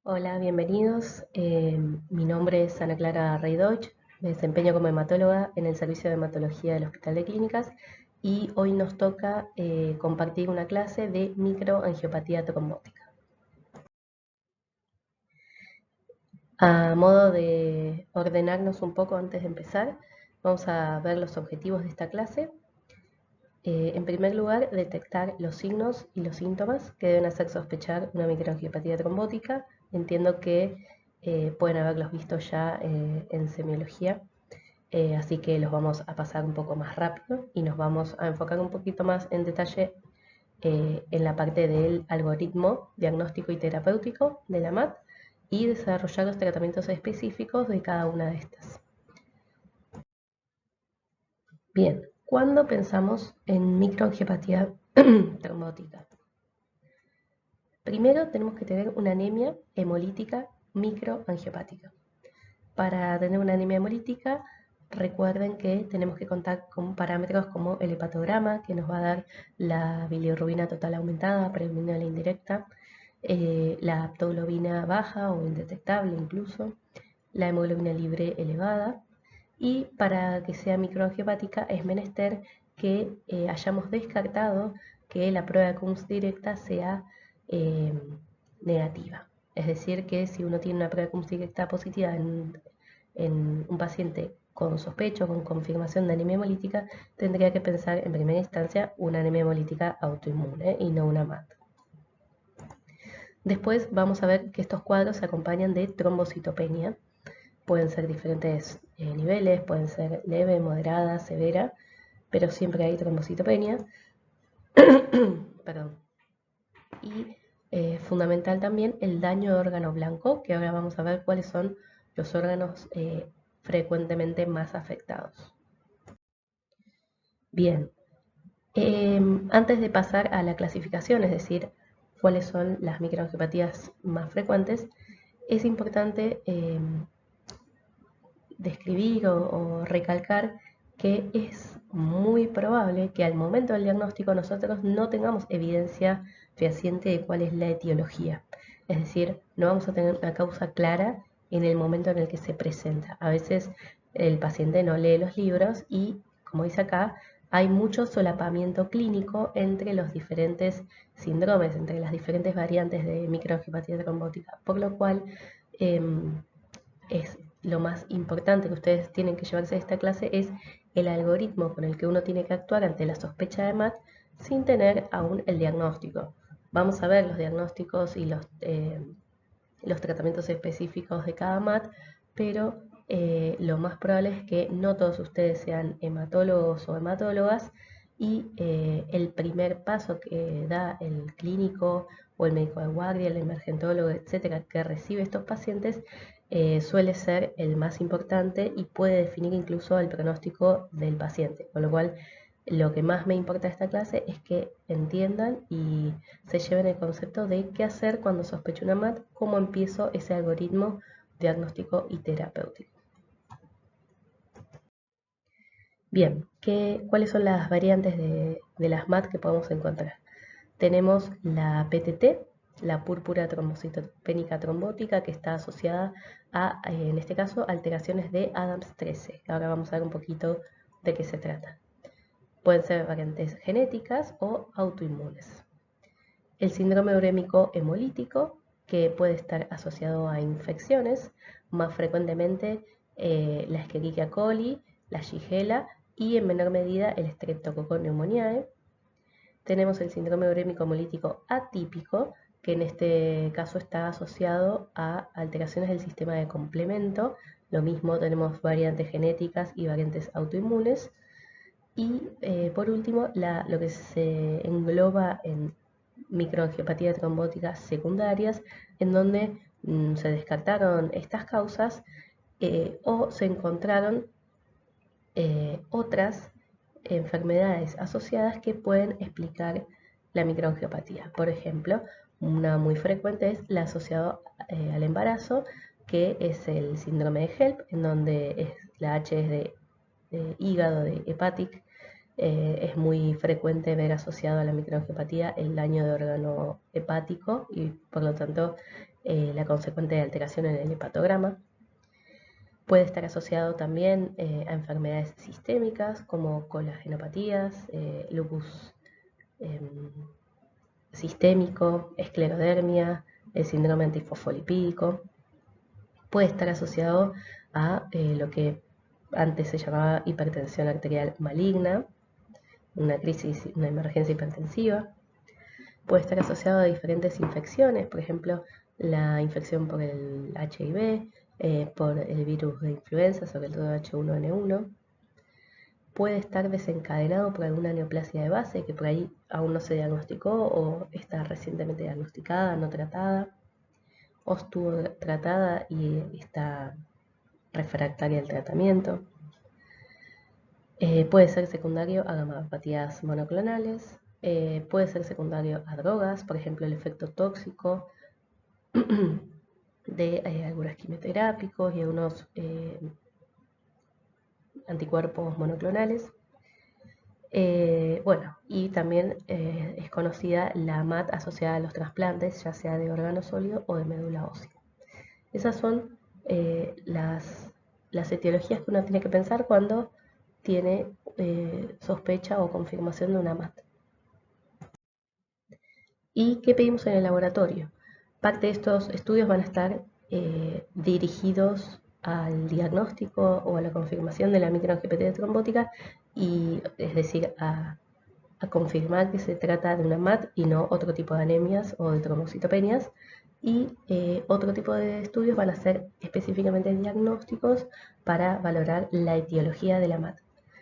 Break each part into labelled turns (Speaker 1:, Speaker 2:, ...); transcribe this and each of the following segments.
Speaker 1: Hola, bienvenidos. Mi nombre es Ana Clara Rey Deutsch. Me desempeño como hematóloga en el servicio de hematología del Hospital de Clínicas y hoy nos toca compartir una clase de microangiopatía trombótica. A modo de ordenarnos un poco antes de empezar, vamos a ver los objetivos de esta clase. En primer lugar, detectar los signos y los síntomas que deben hacer sospechar una microangiopatía trombótica. Entiendo que pueden haberlos visto ya en semiología, así que los vamos a pasar un poco más rápido y nos vamos a enfocar un poquito más en detalle en la parte del algoritmo diagnóstico y terapéutico de la MAT y desarrollar los tratamientos específicos de cada una de estas. Bien, ¿cuándo pensamos en microangiopatía trombótica? Primero tenemos que tener una anemia hemolítica microangiopática. Para tener una anemia hemolítica, recuerden que tenemos que contar con parámetros como el hepatograma, que nos va a dar la bilirrubina total aumentada, predominal e indirecta, la aptoglobina baja o indetectable incluso, la hemoglobina libre elevada, y para que sea microangiopática es menester que hayamos descartado que la prueba de Coombs directa sea eh, negativa. Es decir, que si uno tiene una prueba de Coombs directa positiva en un paciente con sospecho, con confirmación de anemia hemolítica, tendría que pensar en primera instancia una anemia hemolítica autoinmune y no una MAT. Después vamos a ver que estos cuadros se acompañan de trombocitopenia. Pueden ser diferentes niveles, pueden ser leve, moderada, severa, pero siempre hay trombocitopenia. Perdón. Y fundamental también el daño de órgano blanco, que ahora vamos a ver cuáles son los órganos frecuentemente más afectados. Bien, antes de pasar a la clasificación, es decir, cuáles son las microangiopatías más frecuentes, es importante describir o recalcar que es muy probable que al momento del diagnóstico nosotros no tengamos evidencia fehaciente de cuál es la etiología. Es decir, no vamos a tener una causa clara en el momento en el que se presenta. A veces el paciente no lee los libros y, como dice acá, hay mucho solapamiento clínico entre los diferentes síndromes, entre las diferentes variantes de microangiopatía trombótica, por lo cual es lo más importante que ustedes tienen que llevarse de esta clase es el algoritmo con el que uno tiene que actuar ante la sospecha de MAT sin tener aún el diagnóstico. Vamos a ver los diagnósticos y los tratamientos específicos de cada MAT, pero lo más probable es que no todos ustedes sean hematólogos o hematólogas y el primer paso que da el clínico o el médico de guardia, el emergentólogo, etcétera, que recibe estos pacientes suele ser el más importante y puede definir incluso el pronóstico del paciente, con lo cual lo que más me importa de esta clase es que entiendan y se lleven el concepto de qué hacer cuando sospecho una MAT, cómo empiezo ese algoritmo diagnóstico y terapéutico. Bien, ¿cuáles son las variantes de las MAT que podemos encontrar? Tenemos la PTT, la púrpura trombocitopénica trombótica, que está asociada a, en este caso, alteraciones de Adams 13. Ahora vamos a ver un poquito de qué se trata. Pueden ser variantes genéticas o autoinmunes. El síndrome urémico hemolítico, que puede estar asociado a infecciones, más frecuentemente la Escherichia coli, la Shigella y en menor medida el Streptococcus pneumoniae. Tenemos el síndrome urémico hemolítico atípico, que en este caso está asociado a alteraciones del sistema de complemento. Lo mismo tenemos variantes genéticas y variantes autoinmunes. Y por último, lo que se engloba en microangiopatía trombóticas secundarias, en donde se descartaron estas causas o se encontraron otras enfermedades asociadas que pueden explicar la microangiopatía. Por ejemplo, una muy frecuente es la asociada al embarazo, que es el síndrome de HELP, en donde la H es de hígado, de hepatic. Es muy frecuente ver asociado a la microangiopatía el daño de órgano hepático y por lo tanto la consecuente alteración en el hepatograma. Puede estar asociado también a enfermedades sistémicas como colagenopatías, lupus sistémico, esclerodermia, el síndrome antifosfolipídico. Puede estar asociado a lo que antes se llamaba hipertensión arterial maligna, una crisis, una emergencia hipertensiva. Puede estar asociado a diferentes infecciones, por ejemplo, la infección por el HIV, por el virus de influenza, sobre todo H1N1. Puede estar desencadenado por alguna neoplasia de base que por ahí aún no se diagnosticó o está recientemente diagnosticada, no tratada, o estuvo tratada y está refractaria al tratamiento. Puede ser secundario a gamapatías monoclonales, puede ser secundario a drogas, por ejemplo el efecto tóxico de algunos quimioterápicos y algunos anticuerpos monoclonales. Bueno, y también es conocida la MAT asociada a los trasplantes, ya sea de órgano sólido o de médula ósea. Esas son las etiologías que uno tiene que pensar cuando tiene sospecha o confirmación de una MAT. ¿Y qué pedimos en el laboratorio? Parte de estos estudios van a estar dirigidos al diagnóstico o a la confirmación de la microangiopatía trombótica, y es decir, a confirmar que se trata de una MAT y no otro tipo de anemias o de trombocitopenias. Y otro tipo de estudios van a ser específicamente diagnósticos para valorar la etiología de la MAT.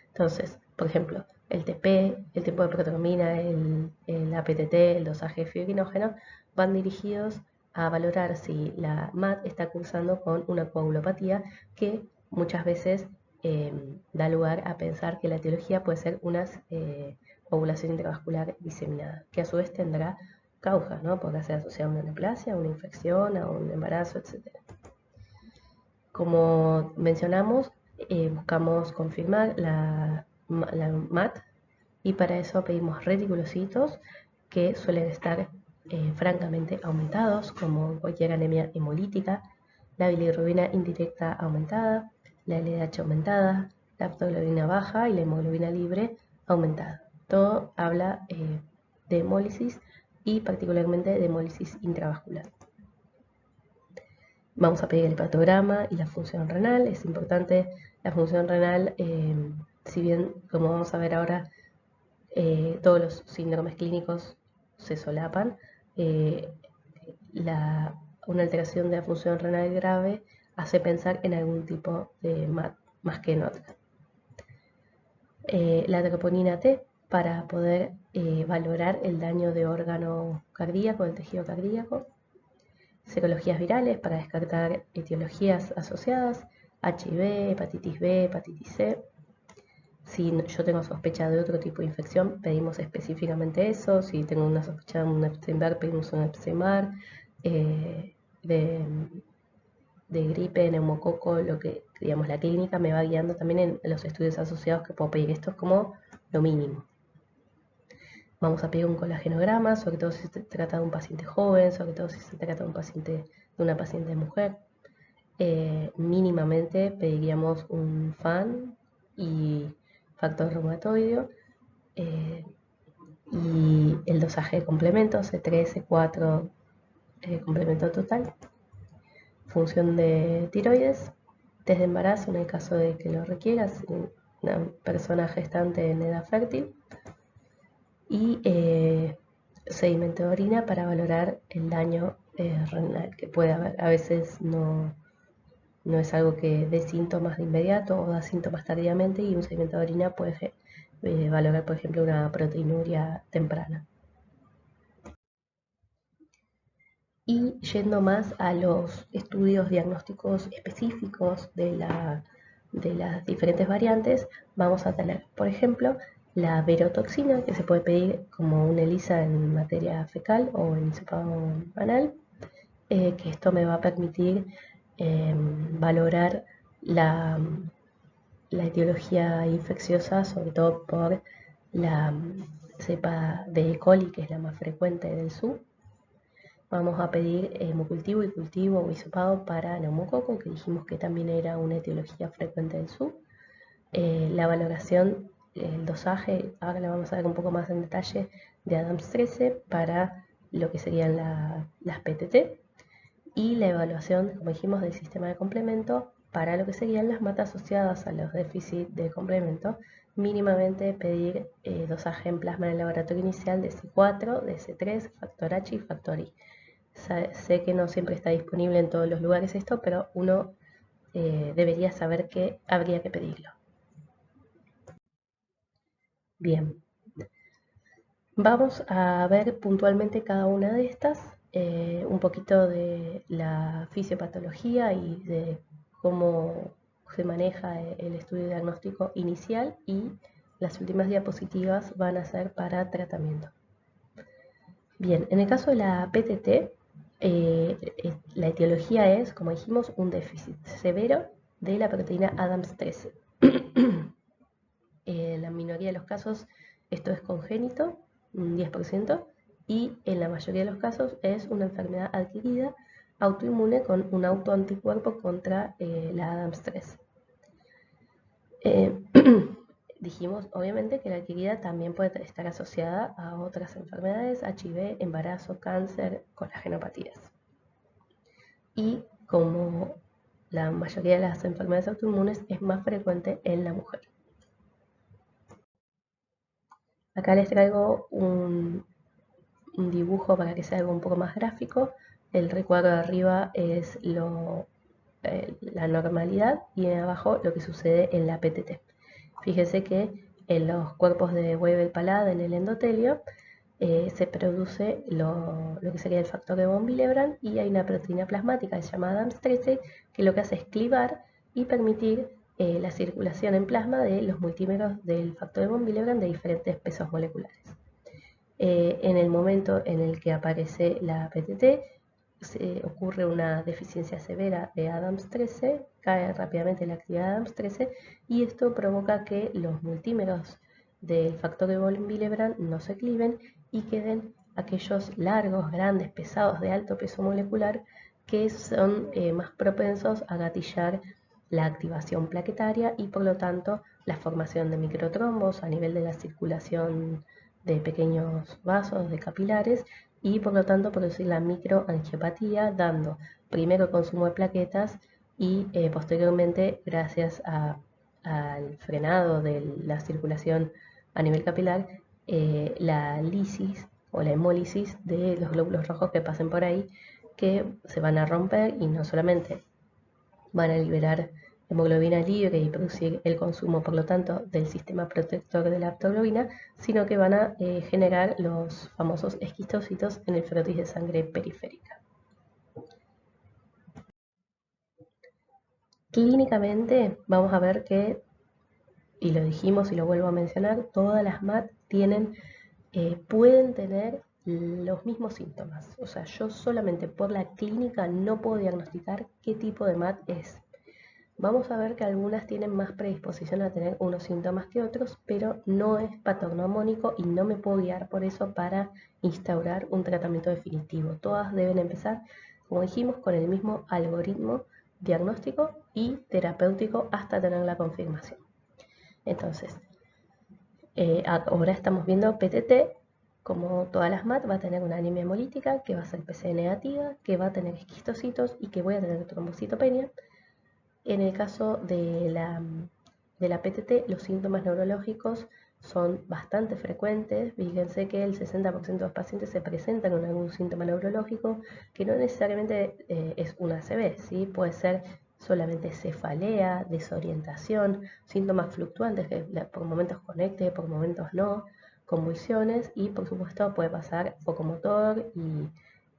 Speaker 1: Entonces, por ejemplo, el TP, el tiempo de protrombina, el APTT, el dosaje de fibrinógeno, van dirigidos a valorar si la MAT está cursando con una coagulopatía, que muchas veces da lugar a pensar que la etiología puede ser una coagulación intravascular diseminada, que a su vez tendrá causas, ¿no? Podrá ser asociada a una neoplasia, a una infección, a un embarazo, etc. Como mencionamos, buscamos confirmar la MAT, y para eso pedimos reticulocitos que suelen estar francamente aumentados, como cualquier anemia hemolítica, la bilirrubina indirecta aumentada, la LDH aumentada, la aptoglobina baja y la hemoglobina libre aumentada. Todo habla de hemólisis y particularmente de hemólisis intravascular. Vamos a pedir el hepatograma y la función renal. Es importante la función renal, si bien, como vamos a ver ahora, todos los síndromes clínicos se solapan, una alteración de la función renal grave hace pensar en algún tipo de MAT más que en otra. La troponina T para poder valorar el daño de órgano cardíaco, del tejido cardíaco. Serologías virales para descartar etiologías asociadas, HIV, hepatitis B, hepatitis C. Si yo tengo sospecha de otro tipo de infección, pedimos específicamente eso. Si tengo una sospecha de un Epstein-Barr, pedimos un Epstein-Barr. De gripe, neumococo, lo que, digamos, la clínica me va guiando también en los estudios asociados que puedo pedir. Esto es como lo mínimo. Vamos a pedir un colagenograma, sobre todo si se trata de un paciente joven, sobre todo si se trata de una paciente mujer. Mínimamente pediríamos un FAN y factor reumatoideo, y el dosaje de complementos, C3, C4, complemento total. Función de tiroides, test de embarazo en el caso de que lo requiera, una persona gestante en edad fértil, y sedimento de orina para valorar el daño renal que puede haber. A veces no es algo que dé síntomas de inmediato o da síntomas tardíamente, y un sedimento de orina puede valorar, por ejemplo, una proteinuria temprana. Y yendo más a los estudios diagnósticos específicos de las diferentes variantes, vamos a tener, por ejemplo, la verotoxina, que se puede pedir como una ELISA en materia fecal o en hisopado anal, que esto me va a permitir valorar la etiología infecciosa, sobre todo por la cepa de E. coli, que es la más frecuente del sur. vamos a pedir hemocultivo y cultivo o hisopado para neumococo, que dijimos que también era una etiología frecuente del SUB. La valoración, el dosaje, ahora la vamos a ver un poco más en detalle, de Adams 13 para lo que serían las PTT, y la evaluación, como dijimos, del sistema de complemento para lo que serían las MAT asociadas a los déficits de complemento, mínimamente pedir dosaje en plasma en el laboratorio inicial de C4, de C3, factor H y factor I. Sé que no siempre está disponible en todos los lugares esto, pero uno debería saber que habría que pedirlo. Bien, vamos a ver puntualmente cada una de estas, un poquito de la fisiopatología y de cómo se maneja el estudio diagnóstico inicial, y las últimas diapositivas van a ser para tratamiento. Bien, en el caso de la PTT, la etiología es, como dijimos, un déficit severo de la proteína Adams 13. En la minoría de los casos esto es congénito, un 10%, y en la mayoría de los casos es una enfermedad adquirida autoinmune con un autoanticuerpo contra la Adams 13. Dijimos, obviamente, que la adquirida también puede estar asociada a otras enfermedades, HIV, embarazo, cáncer, colagenopatías. Y como la mayoría de las enfermedades autoinmunes, es más frecuente en la mujer. Acá les traigo un dibujo para que sea algo un poco más gráfico. El recuadro de arriba es la normalidad, y en abajo lo que sucede en la PTT. Fíjense que en los cuerpos de Weibel-Palade, en el endotelio, se produce lo que sería el factor de von Willebrand, y hay una proteína plasmática llamada Adams 13 que lo que hace es clivar y permitir la circulación en plasma de los multímeros del factor de von Willebrand de diferentes pesos moleculares. En el momento en el que aparece la PTT, ocurre una deficiencia severa de Adams 13, cae rápidamente la actividad de Adams 13, y esto provoca que los multímeros del factor de von Willebrand no se cliven y queden aquellos largos, grandes, pesados, de alto peso molecular, que son más propensos a gatillar la activación plaquetaria y por lo tanto la formación de microtrombos a nivel de la circulación de pequeños vasos, de capilares, y por lo tanto producir la microangiopatía, dando primero consumo de plaquetas y posteriormente, gracias al frenado de la circulación a nivel capilar, la lisis o la hemólisis de los glóbulos rojos que pasen por ahí, que se van a romper y no solamente van a liberar hemoglobina libre y producir el consumo, por lo tanto, del sistema protector de la aptoglobina, sino que van a generar los famosos esquistocitos en el frotis de sangre periférica. Clínicamente vamos a ver que, y lo dijimos y lo vuelvo a mencionar, todas las MAT pueden tener los mismos síntomas. O sea, yo solamente por la clínica no puedo diagnosticar qué tipo de MAT es. Vamos a ver que algunas tienen más predisposición a tener unos síntomas que otros, pero no es patognomónico y no me puedo guiar por eso para instaurar un tratamiento definitivo. Todas deben empezar, como dijimos, con el mismo algoritmo diagnóstico y terapéutico hasta tener la confirmación. Entonces, ahora estamos viendo PTT. Como todas las MAT, va a tener una anemia hemolítica que va a ser PC negativa, que va a tener esquistocitos y que voy a tener trombocitopenia. En el caso de la PTT, los síntomas neurológicos son bastante frecuentes. Fíjense que el 60% de los pacientes se presentan con algún síntoma neurológico, que no necesariamente es una ACV, ¿sí? Puede ser solamente cefalea, desorientación, síntomas fluctuantes que por momentos conecte, por momentos no, convulsiones, y por supuesto puede pasar focomotor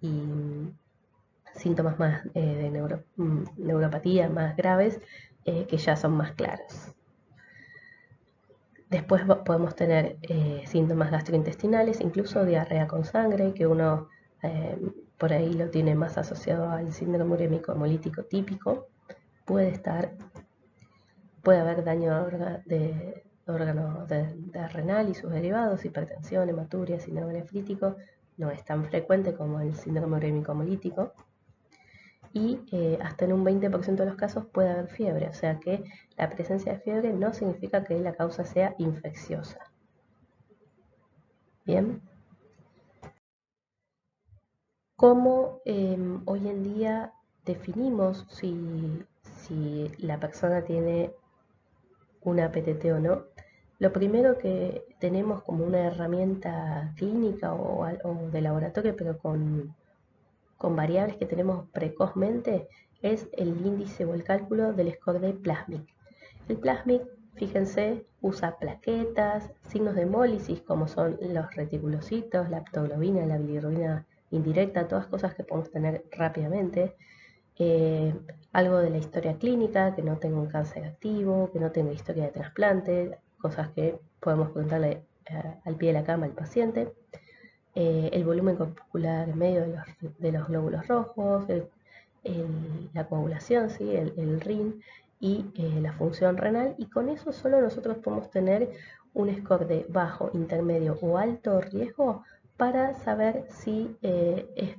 Speaker 1: y síntomas más de neuropatía más graves, que ya son más claros. Después podemos tener síntomas gastrointestinales, incluso diarrea con sangre, que uno por ahí lo tiene más asociado al síndrome urémico hemolítico típico. Puede haber daño de órgano de renal y sus derivados, hipertensión, hematuria, síndrome nefrítico, no es tan frecuente como el síndrome urémico hemolítico, y hasta en un 20% de los casos puede haber fiebre, o sea que la presencia de fiebre no significa que la causa sea infecciosa. Bien. ¿Cómo hoy en día definimos si la persona tiene una PTT o no? Lo primero que tenemos como una herramienta clínica o de laboratorio, pero con variables que tenemos precozmente, es el índice o el cálculo del score de Plasmic. El Plasmic, fíjense, usa plaquetas, signos de hemólisis como son los reticulocitos, la aptoglobina, la bilirrubina indirecta, todas cosas que podemos tener rápidamente. Algo de la historia clínica, que no tenga un cáncer activo, que no tenga historia de trasplante, cosas que podemos preguntarle al pie de la cama al paciente. El volumen corpuscular medio de los glóbulos rojos, la coagulación, ¿sí? el RIN y la función renal, y con eso solo nosotros podemos tener un score de bajo, intermedio o alto riesgo para saber si es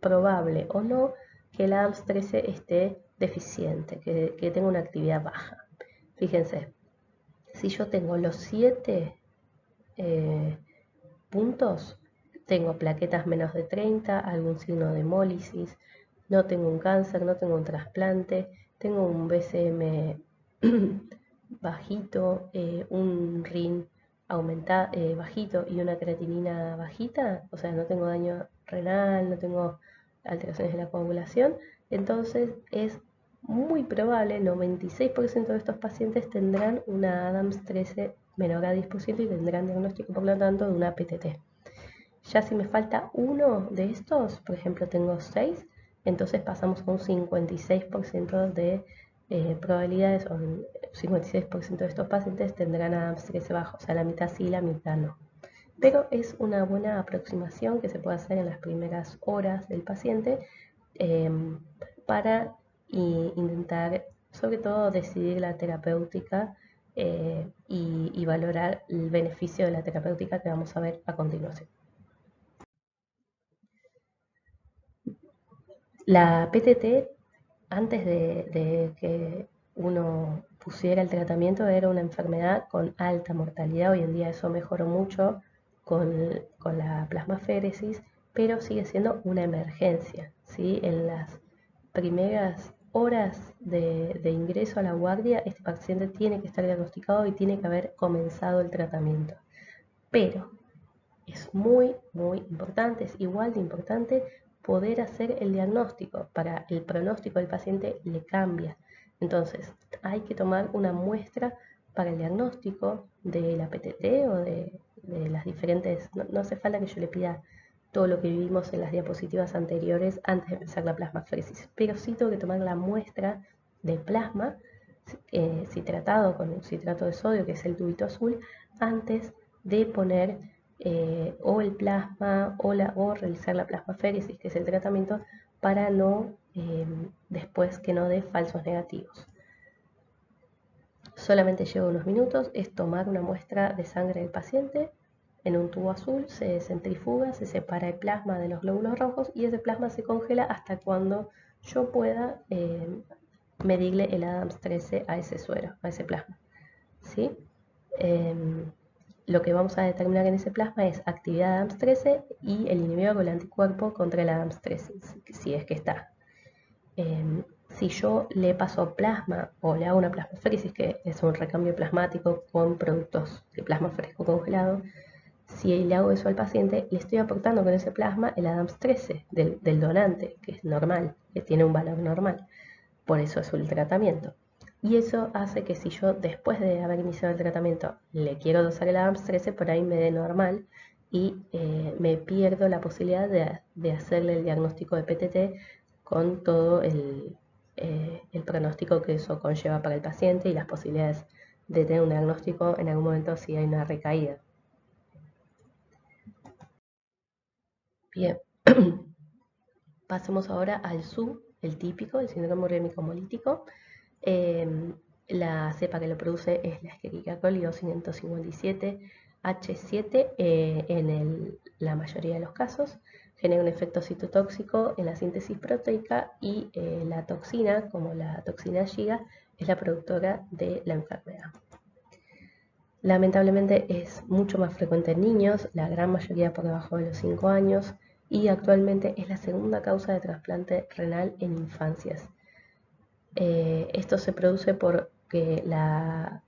Speaker 1: probable o no que el ADAMTS13 esté deficiente, que tenga una actividad baja. Fíjense, si yo tengo los 7 puntos, tengo plaquetas menos de 30, algún signo de hemólisis, no tengo un cáncer, no tengo un trasplante, tengo un BCM bajito, un RIN bajito y una creatinina bajita, o sea, no tengo daño renal, no tengo alteraciones de la coagulación, entonces es muy probable, 96% de estos pacientes tendrán una ADAMTS13 menor a 10% y tendrán diagnóstico, por lo tanto, de una PTT. Ya si me falta uno de estos, por ejemplo tengo 6, entonces pasamos a un 56% de probabilidades, o un 56% de estos pacientes tendrán ADAMTS13 bajo, o sea, la mitad sí, la mitad no. Pero es una buena aproximación que se puede hacer en las primeras horas del paciente para intentar, sobre todo, decidir la terapéutica y valorar el beneficio de la terapéutica que vamos a ver a continuación. La PTT, antes de que uno pusiera el tratamiento, era una enfermedad con alta mortalidad. Hoy en día eso mejoró mucho con la plasmaféresis, pero sigue siendo una emergencia, ¿sí? En las primeras horas de ingreso a la guardia, este paciente tiene que estar diagnosticado y tiene que haber comenzado el tratamiento. Pero es muy, muy importante, es igual de importante poder hacer el diagnóstico. Para el pronóstico del paciente le cambia. Entonces, hay que tomar una muestra para el diagnóstico de la PTT o de las diferentes... No hace falta que yo le pida todo lo que vivimos en las diapositivas anteriores antes de empezar la plasmaféresis, pero sí tengo que tomar la muestra de plasma citratado con un citrato de sodio, que es el tubito azul, antes de poner o el plasma o realizar la plasmaféresis, que es el tratamiento, para no después que no dé falsos negativos. Solamente lleva unos minutos, es tomar una muestra de sangre del paciente en un tubo azul, se centrifuga, se separa el plasma de los glóbulos rojos y ese plasma se congela hasta cuando yo pueda medirle el ADAMTS13 a ese suero, a ese plasma, ¿sí? Lo que vamos a determinar en ese plasma es actividad ADAMTS13 y el inhibidor o el anticuerpo contra el ADAMTS13, si es que está. Si yo le paso plasma o le hago una plasmaféresis, que es un recambio plasmático con productos de plasma fresco congelado, si le hago eso al paciente, le estoy aportando con ese plasma el ADAMTS13 del donante, que es normal, que tiene un valor normal. Por eso es el tratamiento. Y eso hace que si yo después de haber iniciado el tratamiento le quiero dosar el ADAMTS13, por ahí me dé normal y me pierdo la posibilidad de hacerle el diagnóstico de PTT con todo el pronóstico que eso conlleva para el paciente y las posibilidades de tener un diagnóstico en algún momento si hay una recaída. Bien, pasemos ahora al SU, el típico, el síndrome urémico hemolítico. La cepa que lo produce es la Escherichia coli 557. H7 la mayoría de los casos, genera un efecto citotóxico en la síntesis proteica y la toxina, como la toxina Giga, es la productora de la enfermedad. Lamentablemente es mucho más frecuente en niños, la gran mayoría por debajo de los 5 años, y actualmente es la segunda causa de trasplante renal en infancias. Esto se produce porque la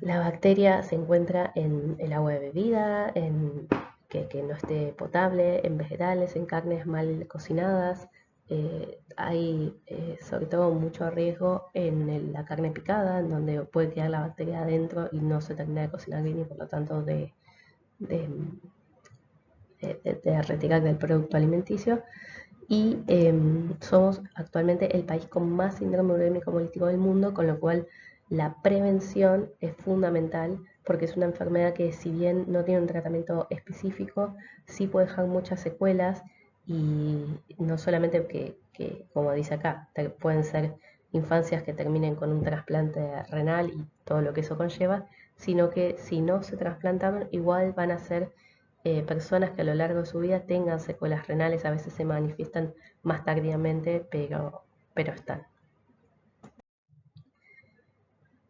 Speaker 1: bacteria se encuentra en el agua de bebida, que no esté potable, en vegetales, en carnes mal cocinadas. Hay sobre todo mucho riesgo en la carne picada, en donde puede quedar la bacteria adentro y no se termina de cocinar bien y por lo tanto de retirar del producto alimenticio. Y somos actualmente el país con más síndrome urémico hemolítico del mundo, con lo cual la prevención es fundamental porque es una enfermedad que, si bien no tiene un tratamiento específico, sí puede dejar muchas secuelas, y no solamente que como dice acá, pueden ser infancias que terminen con un trasplante renal y todo lo que eso conlleva, sino que si no se trasplantaron, igual van a ser personas que a lo largo de su vida tengan secuelas renales, a veces se manifiestan más tardíamente, pero están.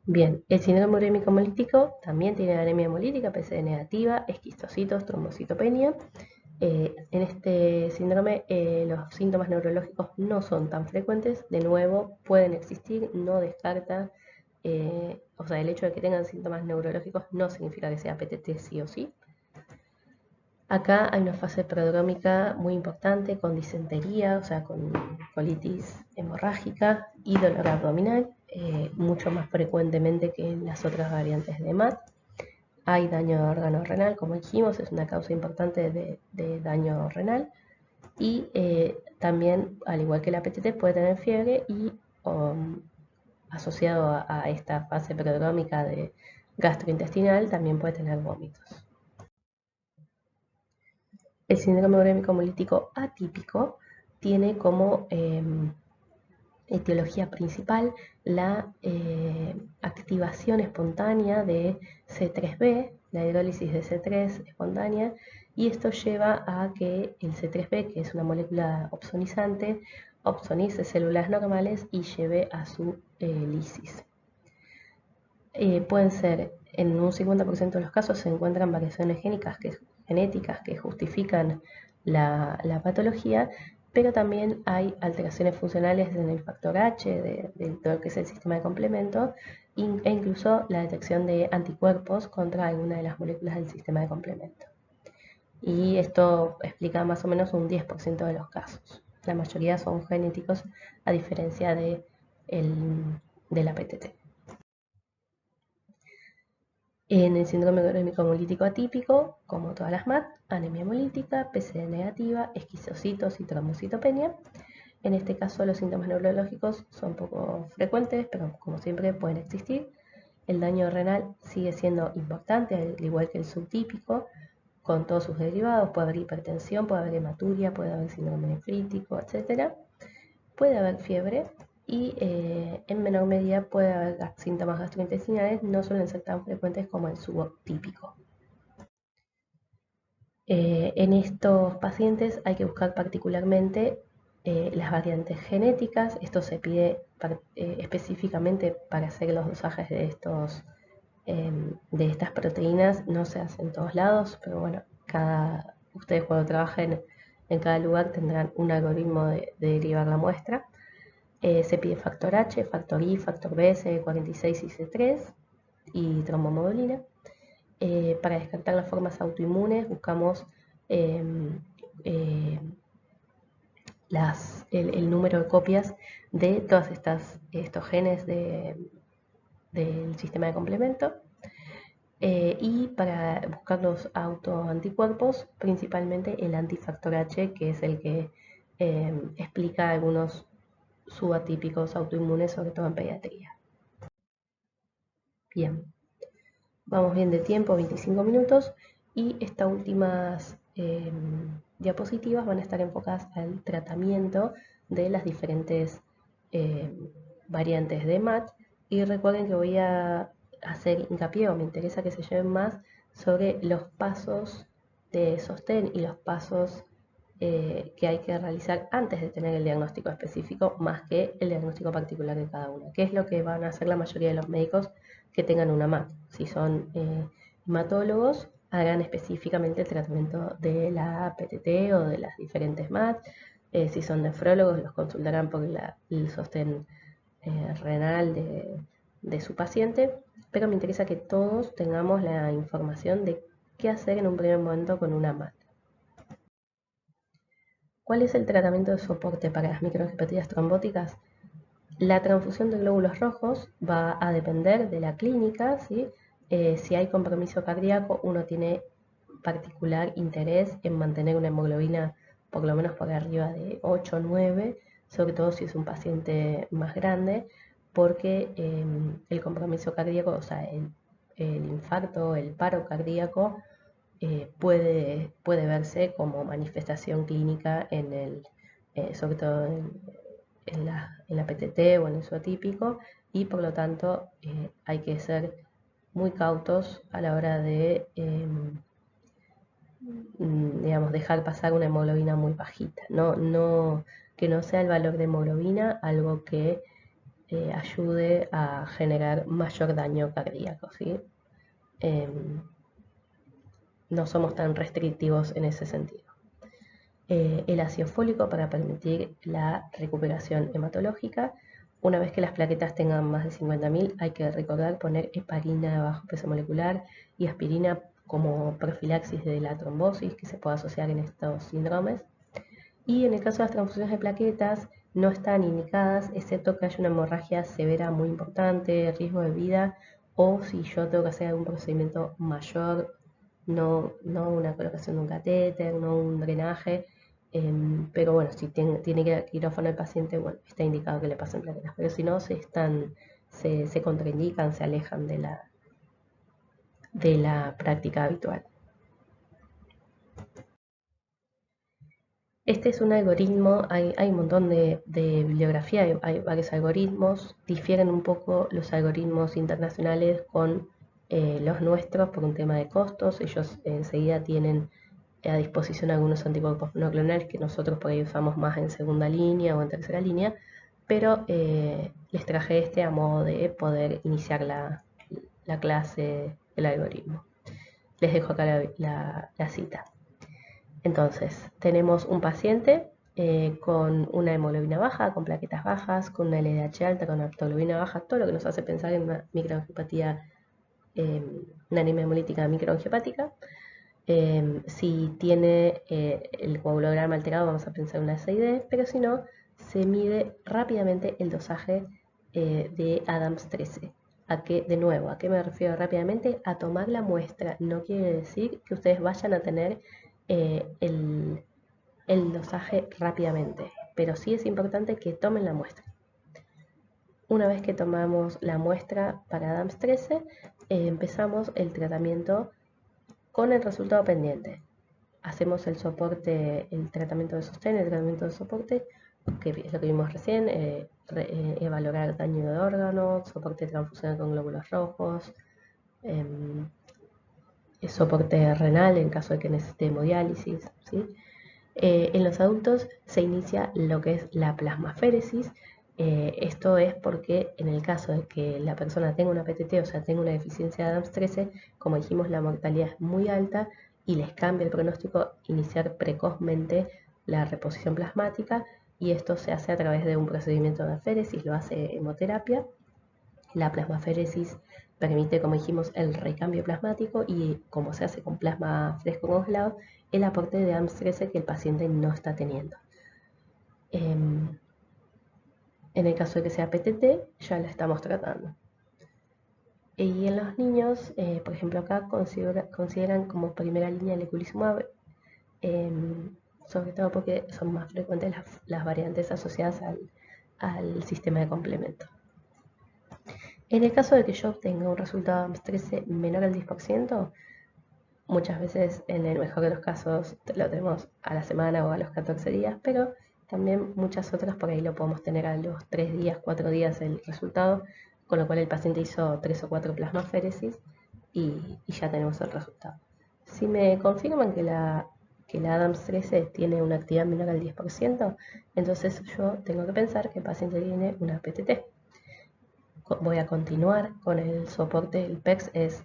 Speaker 1: Bien, el síndrome urémico hemolítico también tiene anemia hemolítica, PCR negativa, esquistocitos, trombocitopenia. En este síndrome los síntomas neurológicos no son tan frecuentes, de nuevo pueden existir, no descarta, o sea, el hecho de que tengan síntomas neurológicos no significa que sea PTT sí o sí. Acá hay una fase prodrómica muy importante con disentería, o sea, con colitis hemorrágica y dolor abdominal, mucho más frecuentemente que en las otras variantes de MAT. Hay daño de órgano renal, como dijimos, es una causa importante de daño renal. Y también, al igual que la PTT, puede tener fiebre y asociado a esta fase prodrómica de gastrointestinal, también puede tener vómitos. El síndrome urémico hemolítico atípico tiene como etiología principal la activación espontánea de C3b, la hidrólisis de C3 espontánea, y esto lleva a que el C3b, que es una molécula opsonizante, opsonice células normales y lleve a su lisis. Pueden ser, en un 50% de los casos se encuentran variaciones genéticas que justifican la patología, pero también hay alteraciones funcionales en el factor H, de todo lo que es el sistema de complemento, e incluso la detección de anticuerpos contra alguna de las moléculas del sistema de complemento. Y esto explica más o menos un 10% de los casos. La mayoría son genéticos, a diferencia de la PTT. En el síndrome urémico hemolítico atípico, como todas las MAT, anemia hemolítica, PCR negativa, esquistocitos y trombocitopenia. En este caso los síntomas neurológicos son poco frecuentes, pero como siempre pueden existir. El daño renal sigue siendo importante, al igual que el subtípico, con todos sus derivados. Puede haber hipertensión, puede haber hematuria, puede haber síndrome nefrítico, etc. Puede haber fiebre y en menor medida puede haber síntomas gastrointestinales, no suelen ser tan frecuentes como el subtípico. En estos pacientes hay que buscar particularmente las variantes genéticas. Esto se pide específicamente para hacer los dosajes de estas proteínas. No se hace en todos lados, pero bueno, ustedes cuando trabajen en cada lugar tendrán un algoritmo de derivar la muestra. Se pide factor H, factor I, factor B, CD46 y C3 y trombomodulina. Para descartar las formas autoinmunes buscamos el número de copias de todos estos genes del sistema de complemento. Y para buscar los autoanticuerpos, principalmente el antifactor H, que es el que explica algunos subatípicos autoinmunes, sobre todo en pediatría. Bien, vamos bien de tiempo, 25 minutos, y estas últimas diapositivas van a estar enfocadas al tratamiento de las diferentes variantes de MAT. Y recuerden que voy a hacer hincapié o me interesa que se lleven más sobre los pasos de sostén y los pasos que hay que realizar antes de tener el diagnóstico específico, más que el diagnóstico particular de cada uno, que es lo que van a hacer la mayoría de los médicos que tengan una MAT. Si son hematólogos, hagan específicamente el tratamiento de la PTT o de las diferentes MAT. Si son nefrólogos, los consultarán por el sostén renal de su paciente, pero me interesa que todos tengamos la información de qué hacer en un primer momento con una MAT. ¿Cuál es el tratamiento de soporte para las microangiopatías trombóticas? La transfusión de glóbulos rojos va a depender de la clínica, ¿sí? Si hay compromiso cardíaco, uno tiene particular interés en mantener una hemoglobina por lo menos por arriba de 8 o 9, sobre todo si es un paciente más grande, porque el compromiso cardíaco, o sea, el infarto, el paro cardíaco, puede verse como manifestación clínica sobre todo en la PTT o en el isotípico, y por lo tanto hay que ser muy cautos a la hora de digamos, dejar pasar una hemoglobina muy bajita. Que no sea el valor de hemoglobina algo que ayude a generar mayor daño cardíaco, ¿sí? No somos tan restrictivos en ese sentido. El ácido fólico para permitir la recuperación hematológica. Una vez que las plaquetas tengan más de 50.000, hay que recordar poner heparina de bajo peso molecular y aspirina como profilaxis de la trombosis que se puede asociar en estos síndromes. Y en el caso de las transfusiones de plaquetas, no están indicadas, excepto que haya una hemorragia severa muy importante, riesgo de vida, o si yo tengo que hacer algún procedimiento mayor, no una colocación de un catéter, no un drenaje, pero bueno, si tiene que ir al quirófano el paciente, bueno, está indicado que le pasen plaquetas, pero si no, se contraindican, se alejan de la práctica habitual. Este es un algoritmo, hay un montón de bibliografía, hay varios algoritmos, difieren un poco los algoritmos internacionales con los nuestros por un tema de costos. Ellos enseguida tienen a disposición algunos anticuerpos monoclonales que nosotros por ahí usamos más en segunda línea o en tercera línea, pero les traje este a modo de poder iniciar la clase del algoritmo. Les dejo acá la cita. Entonces, tenemos un paciente con una hemoglobina baja, con plaquetas bajas, con una LDH alta, con una hemoglobina baja, todo lo que nos hace pensar en una microangiopatía, una anemia hemolítica microangiopática. Si tiene el coagulograma alterado, vamos a pensar en una SID, pero si no, se mide rápidamente el dosaje de Adams 13. ¿A qué me refiero rápidamente? A tomar la muestra. No quiere decir que ustedes vayan a tener el dosaje rápidamente, pero sí es importante que tomen la muestra. Una vez que tomamos la muestra para Adams 13, empezamos el tratamiento con el resultado pendiente. Hacemos el soporte, el tratamiento de sostén, el tratamiento de soporte, que es lo que vimos recién, evaluar daño de órganos, soporte transfusional con glóbulos rojos, soporte renal en caso de que necesite hemodiálisis, ¿sí? En los adultos se inicia lo que es la plasmaféresis. Esto es porque en el caso de que la persona tenga una PTT, o sea, tenga una deficiencia de Adams 13, como dijimos, la mortalidad es muy alta y les cambia el pronóstico iniciar precozmente la reposición plasmática, y esto se hace a través de un procedimiento de aféresis, lo hace hemoterapia. La plasmaféresis permite, como dijimos, el recambio plasmático y, como se hace con plasma fresco congelado, el aporte de Adams 13 que el paciente no está teniendo. En el caso de que sea PTT, ya la estamos tratando. Y en los niños, por ejemplo, acá consideran como primera línea el eculizumab, sobre todo porque son más frecuentes las variantes asociadas al sistema de complemento. En el caso de que yo obtenga un resultado AMS 13 menor al 10%, muchas veces en el mejor de los casos lo tenemos a la semana o a los 14 días, pero también muchas otras por ahí lo podemos tener a los 3 días, 4 días el resultado, con lo cual el paciente hizo 3 o 4 plasmaféresis y ya tenemos el resultado. Si me confirman que la ADAMS 13 tiene una actividad menor al 10%, entonces yo tengo que pensar que el paciente tiene una PTT. Voy a continuar con el soporte, el PEX es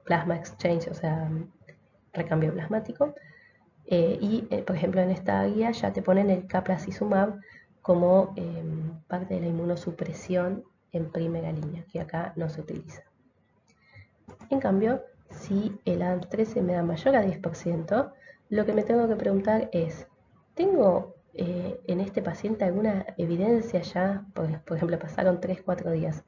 Speaker 1: Plasma Exchange, o sea, recambio plasmático. Por ejemplo, en esta guía ya te ponen el caplacizumab como parte de la inmunosupresión en primera línea, que acá no se utiliza. En cambio, si el ADAMS-13 me da mayor a 10%, lo que me tengo que preguntar es, ¿tengo en este paciente alguna evidencia ya? Por ejemplo, pasaron 3-4 días.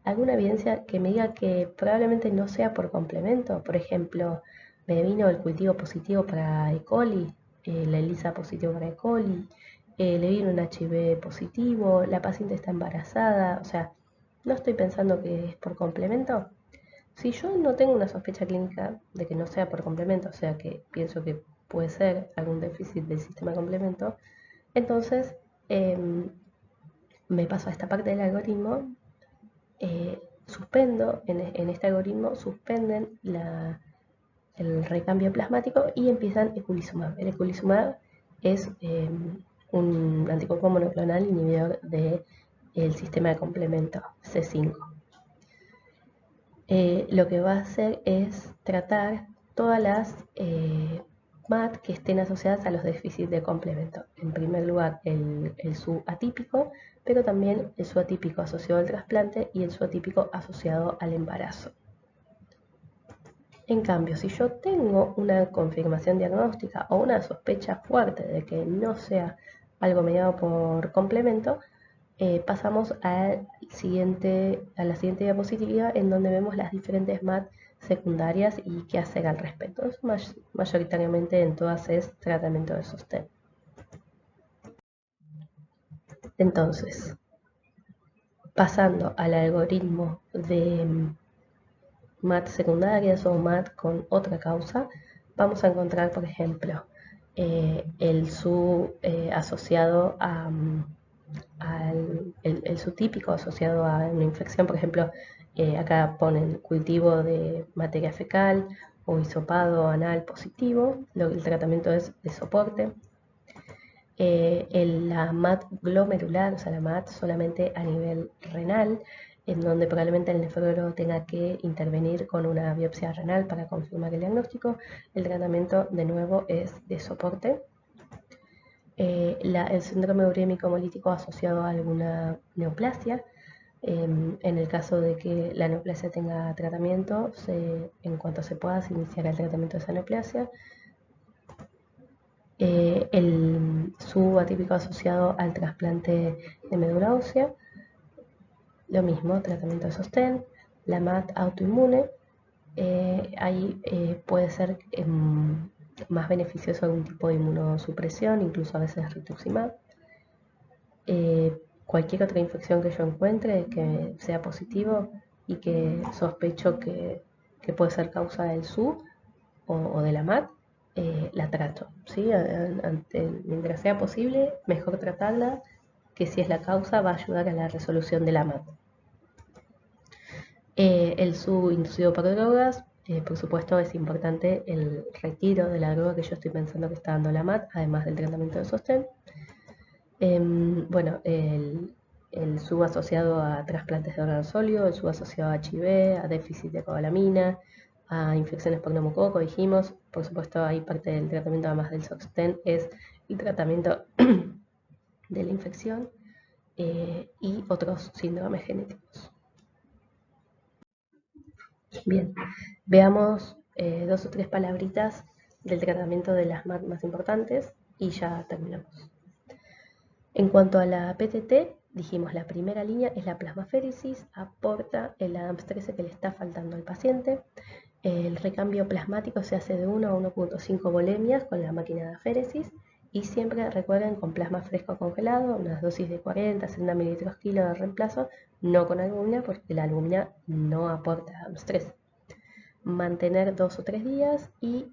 Speaker 1: ¿Alguna evidencia que me diga que probablemente no sea por complemento? Por ejemplo, me vino el cultivo positivo para E. coli, la ELISA positivo para E. coli, le vino un HIV positivo, la paciente está embarazada, o sea, no estoy pensando que es por complemento. Si yo no tengo una sospecha clínica de que no sea por complemento, o sea que pienso que puede ser algún déficit del sistema de complemento, entonces me paso a esta parte del algoritmo, suspendo, en este algoritmo suspenden el recambio plasmático y empiezan eculizumab. El eculizumab es un anticuerpo monoclonal inhibidor del sistema de complemento C5. Lo que va a hacer es tratar todas las MAT que estén asociadas a los déficits de complemento. En primer lugar, el SU atípico, pero también el SU atípico asociado al trasplante y el SU atípico asociado al embarazo. En cambio, si yo tengo una confirmación diagnóstica o una sospecha fuerte de que no sea algo mediado por complemento, pasamos a la siguiente diapositiva en donde vemos las diferentes MAT secundarias y qué hacer al respecto. Mayoritariamente en todas es tratamiento de sostén. Entonces, pasando al algoritmo de MAT secundarias o MAT con otra causa, vamos a encontrar, por ejemplo, el SU asociado el subtípico asociado a una infección, por ejemplo, acá ponen cultivo de materia fecal o hisopado anal positivo, el tratamiento es de soporte. La MAT glomerular, o sea, la MAT solamente a nivel renal, en donde probablemente el nefrólogo tenga que intervenir con una biopsia renal para confirmar el diagnóstico. El tratamiento, de nuevo, es de soporte. El síndrome urémico hemolítico asociado a alguna neoplasia. En el caso de que la neoplasia tenga tratamiento, en cuanto se pueda, se iniciará el tratamiento de esa neoplasia. El subatípico asociado al trasplante de médula ósea, lo mismo, tratamiento de sostén. La MAT autoinmune, ahí puede ser más beneficioso algún tipo de inmunosupresión, incluso a veces rituximab. Cualquier otra infección que yo encuentre que sea positivo y que sospecho que puede ser causa del SU o de la MAT, la trato, ¿sí? Mientras sea posible, mejor tratarla, que si es la causa va a ayudar a la resolución de la MAT. El SU inducido por drogas, por supuesto es importante el retiro de la droga que yo estoy pensando que está dando la MAT, además del tratamiento de sostén. Bueno, el SU asociado a trasplantes de órgano sólido, el SU asociado a HIV, a déficit de cobalamina, a infecciones por neumococo, dijimos. Por supuesto, ahí parte del tratamiento, además del sostén, es el tratamiento de la infección y otros síndromes genéticos. Bien, veamos 2 o 3 palabritas del tratamiento de las MAT más importantes y ya terminamos. En cuanto a la PTT, dijimos la primera línea es la plasmaféresis, aporta el ADAMS 13 que le está faltando al paciente. El recambio plasmático se hace de 1 a 1.5 volemias con la máquina de aféresis y siempre recuerden con plasma fresco congelado, unas dosis de 40-60 mililitros kilo de reemplazo, no con albúmina porque la albúmina no aporta ADAMS 13. Mantener 2 o 3 días y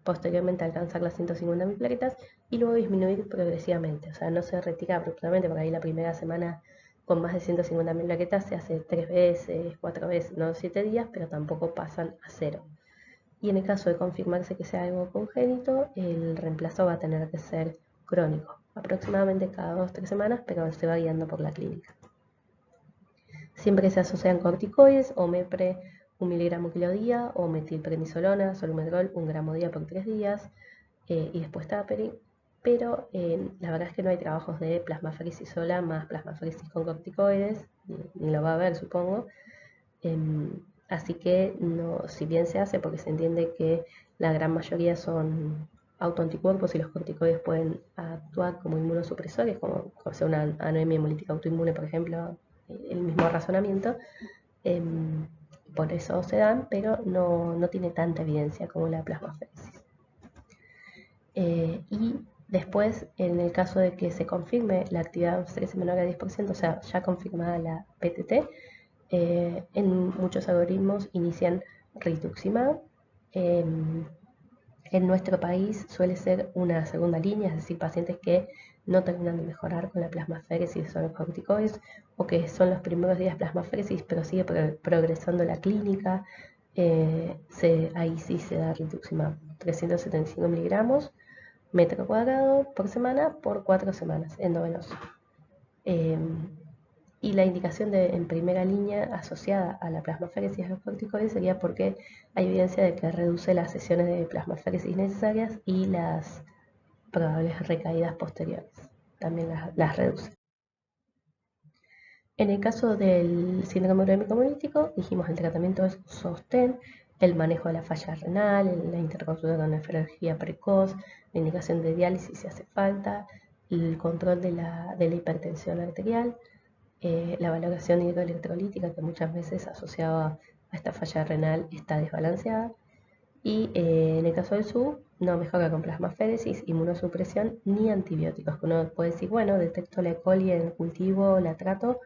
Speaker 1: posteriormente alcanzar las 150.000 plaquetas y luego disminuir progresivamente, o sea, no se retira abruptamente porque ahí la primera semana con más de 150.000 plaquetas se hace 3 veces, 4 veces, no 7 días, pero tampoco pasan a 0. Y en el caso de confirmarse que sea algo congénito, el reemplazo va a tener que ser crónico, aproximadamente cada 2-3 semanas, pero se va guiando por la clínica. Siempre se asocian corticoides, omepre 1 miligramo kilo día, o metilprednisolona, solumedrol 1 gramo día por 3 días, y después tapering. Pero la verdad es que no hay trabajos de plasmaféresis sola más plasmaféresis con corticoides, ni lo va a haber, supongo. Así que no, si bien se hace porque se entiende que la gran mayoría son autoanticuerpos y los corticoides pueden actuar como inmunosupresores, como sea una anemia hemolítica autoinmune, por ejemplo, el mismo razonamiento, por eso se dan, pero no tiene tanta evidencia como la plasmaféresis. Y después, en el caso de que se confirme la actividad ADAMTS13 menor a 10%, o sea, ya confirmada la PTT, en muchos algoritmos inician rituximab. En nuestro país suele ser una segunda línea, es decir, pacientes que no terminan de mejorar con la plasmaféresis o los corticoides, o que son los primeros días plasmaféresis, pero sigue progresando la clínica. Ahí sí se da rituximab, 375 miligramos metro cuadrado por semana por 4 semanas endovenoso. Y la indicación en primera línea asociada a la plasmaféresis y a los corticoides sería porque hay evidencia de que reduce las sesiones de plasmaféresis necesarias y las probables recaídas posteriores. También las reduce. En el caso del síndrome urémico hemolítico, dijimos el tratamiento es sostén, el manejo de la falla renal, la interrupción con nefrología precoz, la indicación de diálisis si hace falta, el control de la hipertensión arterial, la valoración hidroelectrolítica, que muchas veces asociada a esta falla renal está desbalanceada. Y en el caso del SUB, no mejora con plasmaféresis, inmunosupresión ni antibióticos. Uno puede decir, bueno, detecto la E. coli en el cultivo, la trato,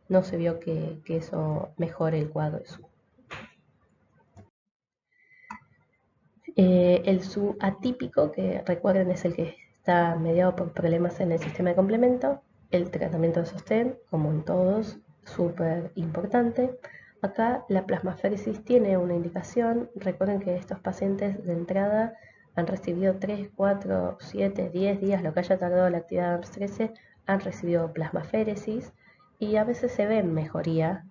Speaker 1: no se vio que eso mejore el cuadro de SUB. El SUB atípico, que recuerden es el que está mediado por problemas en el sistema de complemento. El tratamiento de sostén, como en todos, súper importante. Acá la plasmaféresis tiene una indicación. Recuerden que estos pacientes de entrada han recibido 3, 4, 7, 10 días, lo que haya tardado la actividad ADAMTS13, han recibido plasmaféresis y a veces se ve mejoría,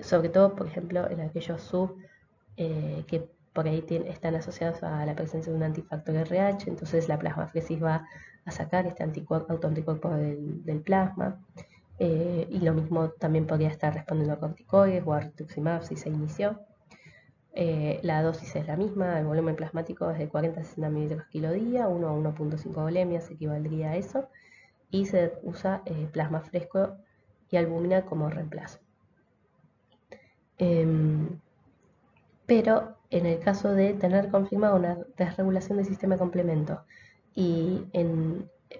Speaker 1: sobre todo, por ejemplo, en aquellos SUB que por ahí están asociados a la presencia de un antifactor RH, entonces la plasmaféresis va a sacar este autoanticuerpo del plasma. Y lo mismo también podría estar respondiendo a corticoides o a rituximab si se inició. La dosis es la misma, el volumen plasmático es de 40 a 60 mililitros kilo día, 1 a 1.5 volemias equivaldría a eso, y se usa plasma fresco y albúmina como reemplazo. Pero en el caso de tener confirmada una desregulación del sistema de complemento y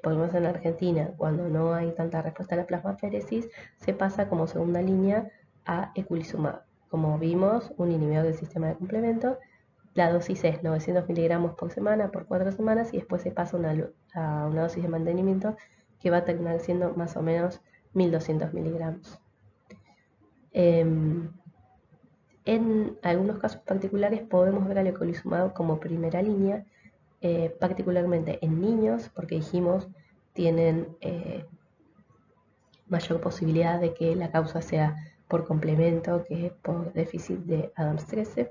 Speaker 1: por lo menos en Argentina, cuando no hay tanta respuesta a la plasmaféresis, se pasa como segunda línea a eculizumab. Como vimos, un inhibidor del sistema de complemento, la dosis es 900 miligramos por semana por 4 semanas y después se pasa a una dosis de mantenimiento que va a terminar siendo más o menos 1200 miligramos. En algunos casos particulares podemos ver al eculizumab como primera línea, particularmente en niños, porque dijimos tienen mayor posibilidad de que la causa sea por complemento que por déficit de ADAMTS13.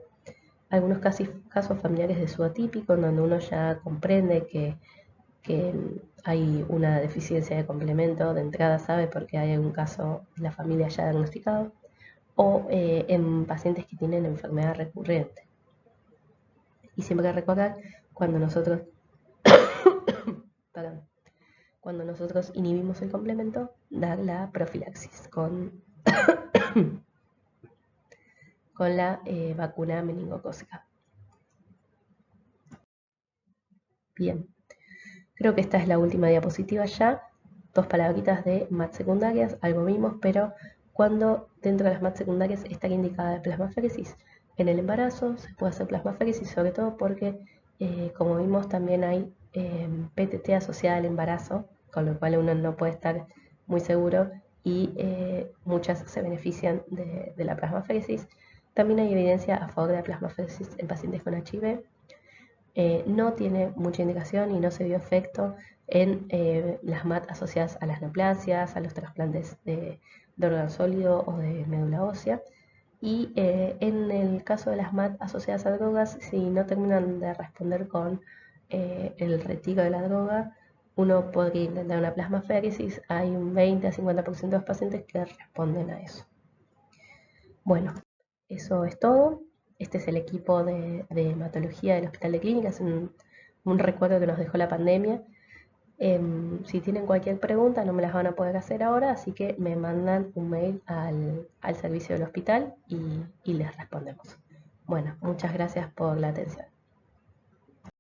Speaker 1: Algunos casos familiares de SUB atípico, en donde uno ya comprende que hay una deficiencia de complemento, de entrada sabe porque hay algún caso en la familia ya diagnosticado, o en pacientes que tienen enfermedad recurrente. Y siempre recordar, cuando nosotros inhibimos el complemento, dar la profilaxis con la vacuna meningocócica. Bien, creo que esta es la última diapositiva ya. 2 palabritas de MAT secundarias, algo vimos, pero cuando dentro de las MAT secundarias está indicada la plasmaféresis. En el embarazo se puede hacer plasmaféresis, sobre todo porque, como vimos, también hay PTT asociada al embarazo, con lo cual uno no puede estar muy seguro, y muchas se benefician de la plasmaféresis. También hay evidencia a favor de la plasmaféresis en pacientes con HIV. No tiene mucha indicación y no se vio efecto en las MAT asociadas a las neoplasias, a los trasplantes de órgano sólido o de médula ósea. Y en el caso de las MAT asociadas a drogas, si no terminan de responder con el retiro de la droga, uno podría intentar una plasmaféresis. Hay un 20 a 50% de los pacientes que responden a eso. Bueno, eso es todo. Este es el equipo de hematología del Hospital de Clínicas, un recuerdo que nos dejó la pandemia. Si tienen cualquier pregunta no me las van a poder hacer ahora, así que me mandan un mail al servicio del hospital y les respondemos. Bueno, muchas gracias por la atención.